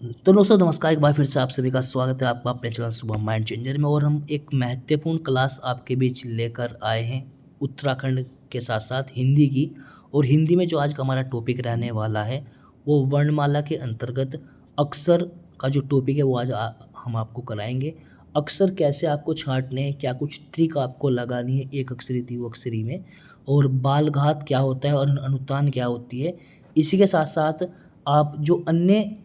तो दोस्तों नमस्कार, एक बार फिर से आप सभी का स्वागत है आपका अपने चैनल सुबह माइंड चेंजर में। और हम एक महत्वपूर्ण क्लास आपके बीच लेकर आए हैं उत्तराखंड के साथ साथ हिंदी की। और हिंदी में जो आज का हमारा टॉपिक रहने वाला है वो वर्णमाला के अंतर्गत अक्षर का जो टॉपिक है वो आज हम आपको कराएंगे। अक्षर कैसे आपको छांटने हैं, क्या कुछ ट्रिक आपको लगानी है एक अक्षरी द्विअक्षरी अक्षरी में, और बाल घात क्या होता है और अनुतान क्या होती है। इसी के साथ साथ आप जो अन्य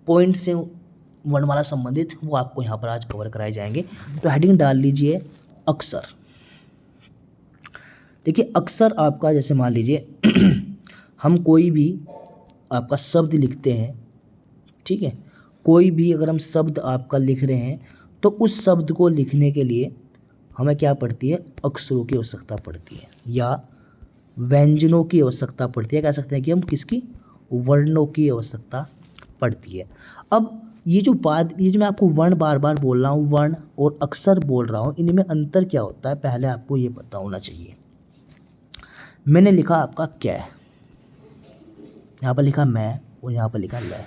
पॉइंट से वर्णमाला संबंधित वो आपको यहाँ पर आज कवर कराए जाएंगे। तो हेडिंग डाल लीजिए अक्षर। देखिए अक्षर आपका, जैसे मान लीजिए हम कोई भी आपका शब्द लिखते हैं, ठीक है, कोई भी अगर हम शब्द आपका लिख रहे हैं तो उस शब्द को लिखने के लिए हमें क्या पड़ती है, अक्षरों की आवश्यकता पड़ती है या व्यंजनों की आवश्यकता पड़ती है। कह सकते हैं कि हम किसकी, वर्णों की आवश्यकता पड़ती है। अब ये जो मैं आपको वर्ण बार बार बोल रहा हूँ, वर्ण और अक्षर बोल रहा हूँ, इनमें अंतर क्या होता है पहले आपको ये पता होना चाहिए। मैंने लिखा आपका कै, यहाँ पर लिखा मैं और यहाँ पर लिखा लै,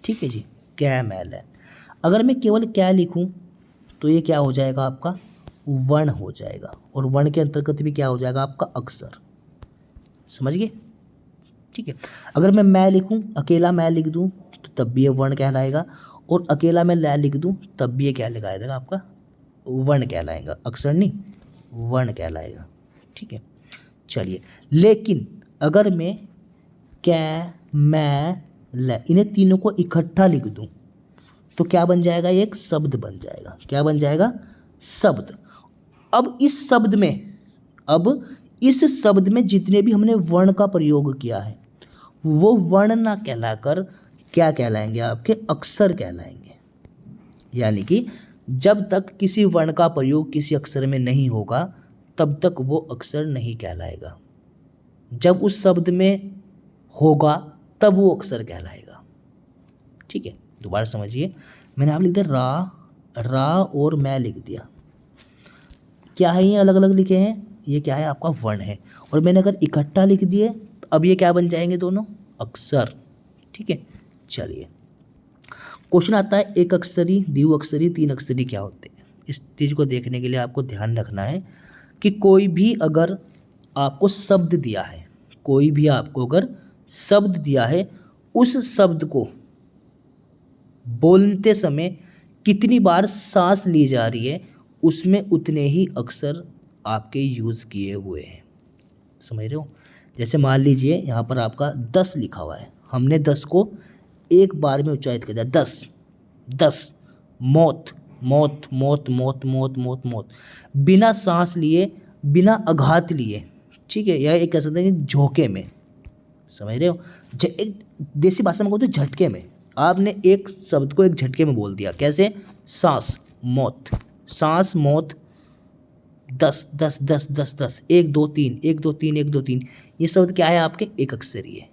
ठीक है जी, कै मैं लै। अगर मैं केवल कै लिखूँ तो ये क्या हो जाएगा, आपका वर्ण हो जाएगा, और वर्ण के अंतर्गत भी क्या हो जाएगा, आपका अक्षर। समझ गए, ठीक है। अगर मैं लिखूं, अकेला मैं लिख दूं तो तब भी ये वर्ण कहलाएगा, और अकेला मैं लै लिख दूं तब भी ये क्या लगाएगा, आपका वर्ण कहलाएगा, अक्षर नहीं वर्ण कहलाएगा, ठीक है। चलिए, लेकिन अगर मैं कै मैं लै इन्हें तीनों को इकट्ठा लिख दूं तो क्या बन जाएगा, ये एक शब्द बन जाएगा। क्या बन जाएगा, शब्द। अब इस शब्द में जितने भी हमने वर्ण का प्रयोग किया है वो वर्ण ना कहलाकर क्या कहलाएंगे, आपके अक्षर कहलाएंगे। यानी कि जब तक किसी वर्ण का प्रयोग किसी अक्षर में नहीं होगा तब तक वो अक्षर नहीं कहलाएगा, जब उस शब्द में होगा तब वो अक्षर कहलाएगा, ठीक है। दोबारा समझिए, मैंने आप लिख दिया रा और मैं लिख दिया, क्या है ये अलग अलग लिखे हैं, ये क्या है, आपका वर्ण है। और मैंने अगर इकट्ठा लिख दिए तो अब ये क्या बन जाएंगे, दोनों अक्षर, ठीक है। चलिए, क्वेश्चन आता है एक अक्षरी द्विअक्षरी तीन अक्षरी क्या होते हैं। इस चीज़ को देखने के लिए आपको ध्यान रखना है कि कोई भी अगर आपको शब्द दिया है, कोई भी आपको अगर शब्द दिया है, उस शब्द को बोलते समय कितनी बार सांस ली जा रही है उसमें उतने ही अक्षर आपके यूज़ किए हुए हैं। समझ रहे हो, जैसे मान लीजिए यहाँ पर आपका 10 लिखा हुआ है, हमने 10 को एक बार में उच्चारित कर दिया, 10 10, मौत मौत मौत मौत मौत मौत मौत, बिना सांस लिए, बिना आघात लिए, ठीक है। यह एक कह सकते हैं कि झोंके में, समझ रहे हो, एक देसी भाषा में कहते हैं झटके में। आपने एक शब्द को एक झटके में बोल दिया, कैसे, सांस मौत, सांस मौत, 10 10 10 10 10, 1 2 3 1 2 3 1 2 3, ये शब्द क्या है, आपके एक अक्षरी है।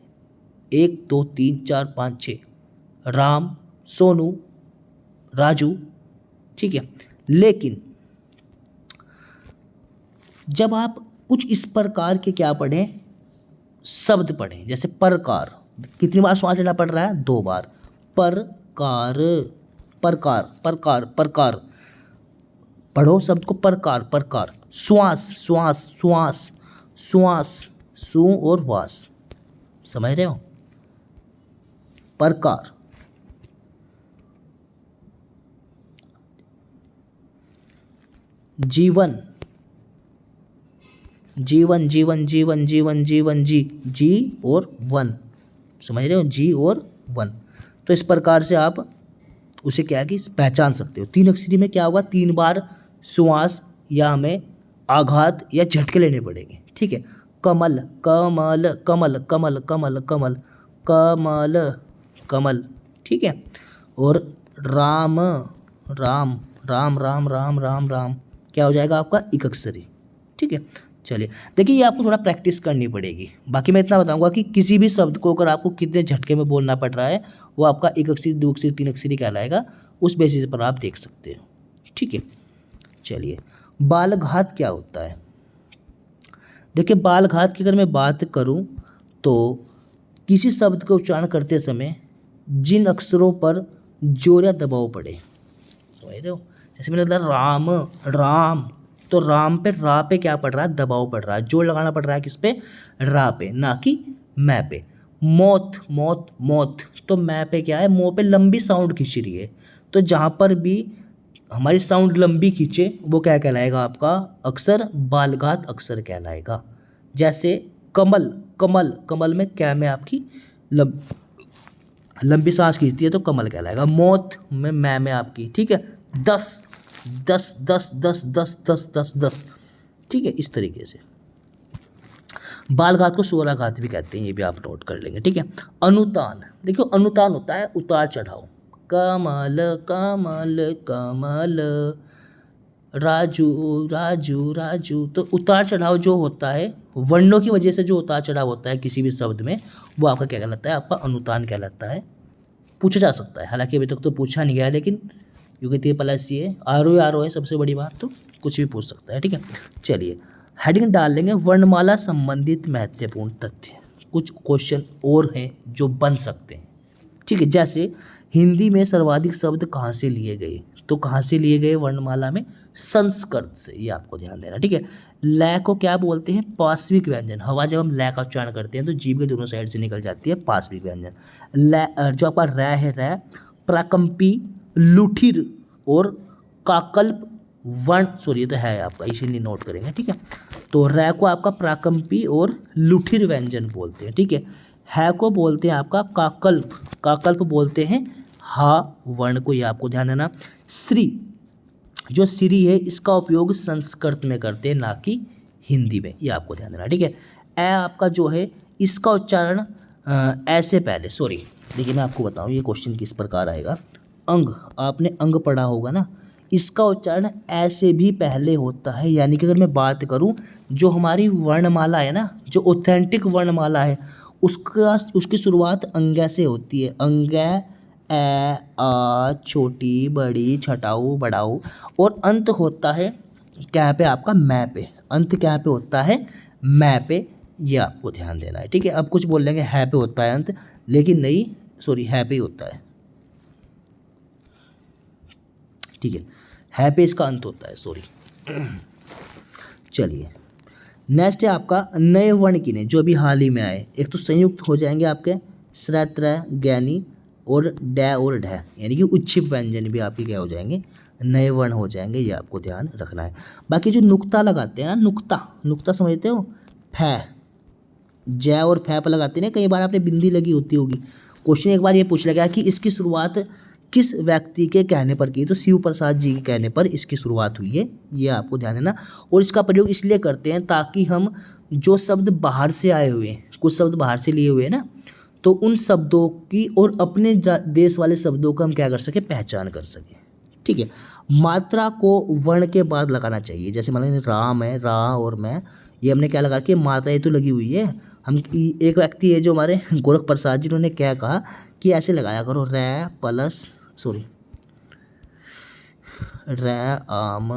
1 2 3 4 5 6, राम सोनू राजू, ठीक है। लेकिन जब आप कुछ इस प्रकार के क्या पढ़ें, शब्द पढ़ें, जैसे प्रकार, कितनी बार श्वास लेना पड़ रहा है, 2 बार, प्रकार प्रकार प्रकार प्रकार, पढ़ो शब्द को, प्रकार प्रकार, श्वास श्वास श्वास श्वास, सु और वास, समझ रहे हो, प्रकार। जीवन जीवन जीवन जीवन जीवन जीवन, जी और वन, समझ रहे हो, जी और वन। तो इस प्रकार से आप उसे क्या कि पहचान सकते हो। तीन अक्षरी में क्या होगा, 3 बार श्वास या हमें आघात या झटके लेने पड़ेंगे, ठीक है। कमल कमल कमल कमल कमल कमल कमल कमल, ठीक है। और राम राम राम राम राम राम राम, क्या हो जाएगा, आपका एक अक्षरी, ठीक है। चलिए, देखिए ये आपको थोड़ा प्रैक्टिस करनी पड़ेगी। बाकी मैं इतना बताऊंगा कि किसी भी शब्द को अगर आपको कितने झटके में बोलना पड़ रहा है वो आपका एक अक्षरी दो अक्षरी तीन अक्षरी कहलाएगा, उस बेसिस पर आप देख सकते हो, ठीक है। चलिए, बालघात क्या होता है। देखिए बालघात की अगर मैं बात करूं तो किसी शब्द का उच्चारण करते समय जिन अक्षरों पर जोर या दबाव पड़े। समझ रहे हो? जैसे मैंने बोला राम, राम, तो राम पे रा पे क्या पड़ रहा है? दबाव पड़ रहा है। जोर लगाना पड़ रहा है किस पे? रा पे, ना कि मैं पे। मौत, मौत, मौत, तो मैं पे क्या है? मो पे लंबी साउंड खींच रही है, तो जहाँ पर भी हमारी साउंड लंबी खींचे वो क्या कहलाएगा? आपका अक्षर बालघात अक्षर कहलाएगा। जैसे कमल, कमल, कमल में क्या में आपकी लंबी सांस खींचती है तो कमल कहलाएगा। मौत में मैं में आपकी, ठीक है। 10, 10, 10, 10, 10, 10, 10, 10, ठीक है, इस तरीके से। बालघात को स्वराघात भी कहते हैं, ये भी आप नोट कर लेंगे, ठीक है। अनुतान, देखो अनुतान होता है उतार चढ़ाव। कमल, कमल, कमल, राजू, राजू, राजू, तो उतार चढ़ाव जो होता है वर्णों की वजह से, जो उतार चढ़ाव होता है किसी भी शब्द में, वो आपका क्या कहलाता है? आपका अनुतान कहलाता है। पूछा जा सकता है, हालांकि अभी तक तो पूछा नहीं गया है, लेकिन युगतीय प्लस ये आरो है सबसे बड़ी बात, तो कुछ भी पूछ सकता है, ठीक है। चलिए हेडिंग डाल लेंगे वर्णमाला संबंधित महत्वपूर्ण तथ्य। कुछ क्वेश्चन और हैं जो बन सकते हैं, ठीक है। जैसे हिंदी में सर्वाधिक शब्द कहाँ से लिए गए? तो कहाँ से लिए गए वर्णमाला में? संस्कृत से, ये आपको ध्यान देना, ठीक है। लय को क्या बोलते हैं? पार्श्विक व्यंजन। हवा जब हम लय का उच्चारण करते हैं तो जीभ के दोनों साइड से निकल जाती है, पार्श्विक व्यंजन। लय जो आपका रै है, रै प्राकंपी, लुठिर और काकल्प वर्ण, सॉरी ये तो है आपका, इसीलिए नोट करेंगे, ठीक है। तो रै को आपका प्राकंपी और लुठिर व्यंजन बोलते हैं, ठीक है को बोलते हैं आपका काकल्प, काकल्प बोलते हैं हा वर्ण को, ये आपको ध्यान देना। श्री, जो श्री है इसका उपयोग संस्कृत में करते हैं, ना कि हिंदी में, ये आपको ध्यान देना, ठीक है। ए आपका जो है इसका उच्चारण ऐसे पहले, सॉरी देखिए मैं आपको बताऊं ये क्वेश्चन किस प्रकार आएगा। अंग, आपने अंग पढ़ा होगा ना, इसका उच्चारण ऐसे भी पहले होता है। यानी कि अगर मैं बात करूं जो हमारी वर्णमाला है ना, जो ऑथेंटिक वर्णमाला है, उसकी शुरुआत अंग से होती है। अंग, ए, आ, छोटी, बड़ी, छटाऊ, बड़ाऊ, और अंत होता है क्या पे? आपका मैं पे। अंत क्या पे होता है? मैं पे, ये आपको ध्यान देना है, ठीक है। अब कुछ बोल लेंगे है पे होता है अंत, लेकिन नहीं, सॉरी है पे ही होता है, ठीक है पे इसका अंत होता है, सॉरी। चलिए नेक्स्ट है आपका नए वर्ण किने, जो अभी हाल ही में आए। एक तो संयुक्त हो जाएंगे आपके श्रय, त्रय, ज्ञानी और डै और ढै, यानी कि उच्छिप व्यंजन भी आपके क्या हो जाएंगे? नए वर्ण हो जाएंगे, ये आपको ध्यान रखना है। बाकी जो नुक्ता लगाते हैं ना, नुक्ता, नुक्ता समझते हो? फै, जय और फै पर लगाते हैं ना, कई बार आपने बिंदी लगी होती होगी। क्वेश्चन एक बार ये पूछ लिया गया कि इसकी शुरुआत किस व्यक्ति के कहने पर की? तो शिव प्रसाद जी के कहने पर इसकी शुरुआत हुई है, ये आपको ध्यान देना। और इसका प्रयोग इसलिए करते हैं ताकि हम जो शब्द बाहर से आए हुए हैं, कुछ शब्द बाहर से लिए हुए हैं ना, तो उन शब्दों की और अपने देश वाले शब्दों का हम क्या कर सकें? पहचान कर सकें, ठीक है। मात्रा को वर्ण के बाद लगाना चाहिए। जैसे मान लीजिए राम है, रा और मैं, ये हमने क्या लगा कि मात्रा ये तो लगी हुई है। हम एक व्यक्ति है जो हमारे गोरख प्रसाद जी, उन्होंने क्या कहा कि ऐसे लगाया करो, रै प्लस, सॉरी रै आम,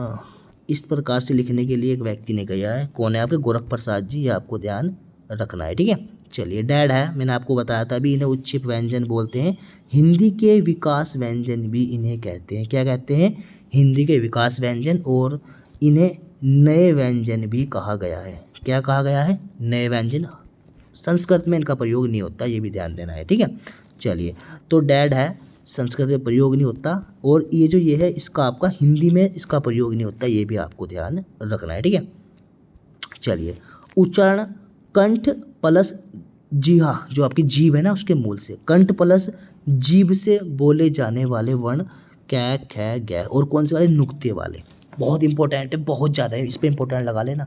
इस प्रकार से लिखने के लिए एक व्यक्ति ने कहा है। कौन है? आपके गोरख प्रसाद जी, ये आपको ध्यान रखना है, ठीक है। चलिए डैड है, मैंने आपको बताया था अभी, इन्हें उच्छिप व्यंजन बोलते हैं। हिंदी के विकास व्यंजन भी इन्हें कहते हैं। क्या कहते हैं? हिंदी के विकास व्यंजन, और इन्हें नए व्यंजन भी कहा गया है। क्या कहा गया है? नए व्यंजन। संस्कृत में इनका प्रयोग नहीं होता, ये भी ध्यान देना है, ठीक है। चलिए तो डैड है, संस्कृत में प्रयोग नहीं होता, और ये जो ये है इसका आपका हिंदी में इसका प्रयोग नहीं होता, ये भी आपको ध्यान रखना है, ठीक है। चलिए उच्चारण कंठ प्लस जीहा, जो आपकी जीभ है ना, उसके मूल से कंठ प्लस जीभ से बोले जाने वाले वर्ण कै, ख, गै, और कौन से वाले? नुक्ते वाले। बहुत इंपॉर्टेंट है, बहुत ज़्यादा है, इस पर इंपॉर्टेंट लगा लेना।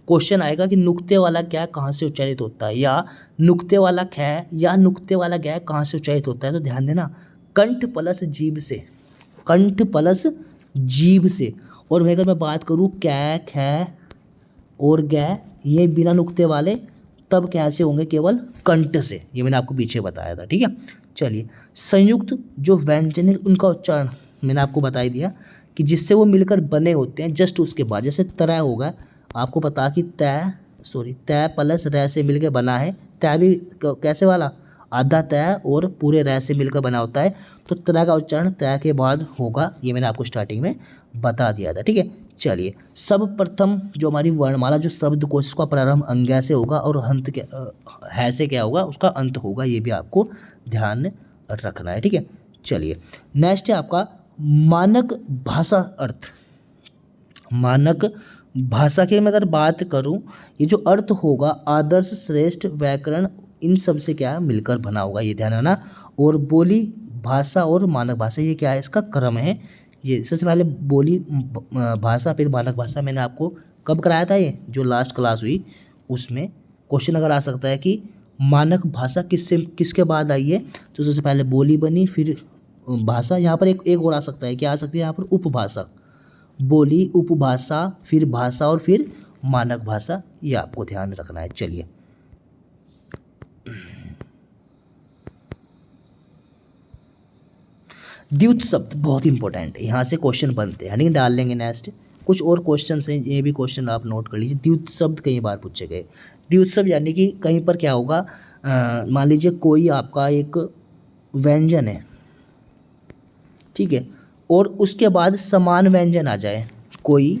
क्वेश्चन आएगा कि नुक्ते वाला क्या कहाँ से उच्चारित होता है, या नुक्ते वाला ख या नुक्ते वाला गै कहाँ से उच्चारित होता है? तो ध्यान देना, कंठ प्लस जीभ से, कंठ प्लस जीभ से। और मैं अगर मैं बात करूँ कै, ख और गै, ये बिना नुक्ते वाले, तब कैसे होंगे? केवल कंठ से, ये मैंने आपको पीछे बताया था, ठीक है। चलिए संयुक्त जो व्यंजन है उनका उच्चारण मैंने आपको बता ही दिया कि जिससे वो मिलकर बने होते हैं। जस्ट उसके बाद जैसे तरह होगा, आपको पता कि तय, सॉरी तय प्लस रै से मिलकर बना है। तय भी कैसे वाला? आधा तय और पूरे रै से मिलकर बना होता है, तो त्र का उच्चारण तय के बाद होगा, ये मैंने आपको स्टार्टिंग में बता दिया था। ठीक है, चलिए सर्वप्रथम जो हमारी वर्णमाला जो शब्दकोश का प्रारंभ अंग्या से होगा और अंत है से क्या होगा, उसका अंत होगा, ये भी आपको ध्यान रखना है। ठीक है, चलिए नेक्स्ट है आपका मानक भाषा अर्थ। मानक भाषा की मैं अगर बात करूं, ये जो अर्थ होगा आदर्श, श्रेष्ठ, व्याकरण, इन सब से क्या मिलकर बना होगा, ये ध्यान रखना। और बोली भाषा और मानक भाषा ये क्या है, इसका क्रम है। ये सबसे पहले बोली भाषा फिर मानक भाषा, मैंने आपको कब कराया था, ये जो लास्ट क्लास हुई उसमें क्वेश्चन अगर आ सकता है कि मानक भाषा किसके बाद आई है, तो सबसे पहले बोली बनी फिर भाषा। यहाँ पर एक और आ सकता है, क्या आ सकती है यहाँ पर, उपभाषा। बोली, उपभाषा, फिर भाषा और फिर मानक भाषा, ये आपको ध्यान रखना है। चलिए द्युत शब्द बहुत इंपॉर्टेंट है, यहाँ से क्वेश्चन बनते हैं, नहीं डाल लेंगे नेक्स्ट। कुछ और क्वेश्चन हैं, ये भी क्वेश्चन आप नोट कर लीजिए। द्युत शब्द कई बार पूछे गए। द्युत शब्द यानी कि कहीं पर क्या होगा, मान लीजिए कोई आपका एक व्यंजन है, ठीक है, और उसके बाद समान व्यंजन आ जाए, कोई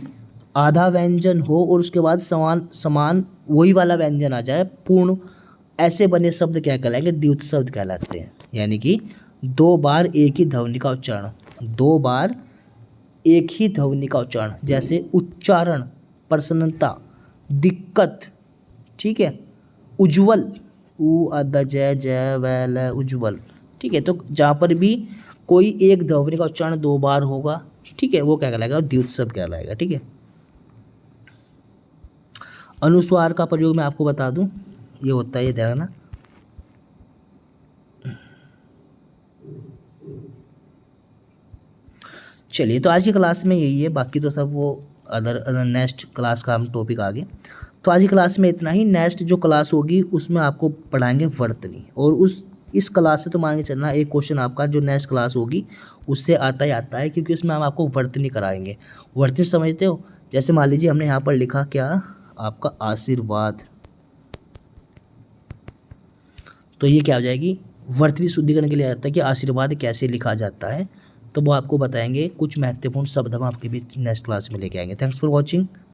आधा व्यंजन हो और उसके बाद समान वही वाला व्यंजन आ जाए पूर्ण, ऐसे बने शब्द क्या कहलाएंगे, द्युत शब्द कहलाते हैं। यानी कि दो बार एक ही ध्वनि का उच्चारण, दो बार एक ही ध्वनि का उच्चारण, जैसे उच्चारण, प्रसन्नता, दिक्कत, ठीक है, उज्ज्वल, उ अद जय जय वैल उज्ज्वल, ठीक है। तो जहाँ पर भी कोई एक ध्वनि का उच्चारण दो बार होगा, ठीक है, वो क्या कहलाएगा, द्युत शब्द कहलाएगा। ठीक है, अनुस्वार का प्रयोग मैं आपको बता दूं, ये होता है, ये ध्यान रखना। चलिए तो आज की क्लास में यही है, बाकी तो सब वो अदर नेक्स्ट क्लास का हम टॉपिक आगे। तो आज की क्लास में इतना ही। नेक्स्ट जो क्लास होगी उसमें आपको पढ़ाएंगे वर्तनी, और इस क्लास से तो मान के चलना एक क्वेश्चन आपका जो नेक्स्ट क्लास होगी उससे आता ही आता है, क्योंकि उसमें हम आपको वर्तनी कराएंगे। वर्तनी समझते हो, जैसे मान लीजिए हमने यहाँ पर लिखा क्या, आपका आशीर्वाद, तो ये क्या हो जाएगी, वर्तनी शुद्धिकरण के लिए आता है कि आशीर्वाद कैसे लिखा जाता है, तो वो आपको बताएंगे। कुछ महत्वपूर्ण शब्द हम आपके बीच नेक्स्ट क्लास में लेके आएंगे। Thanks for watching.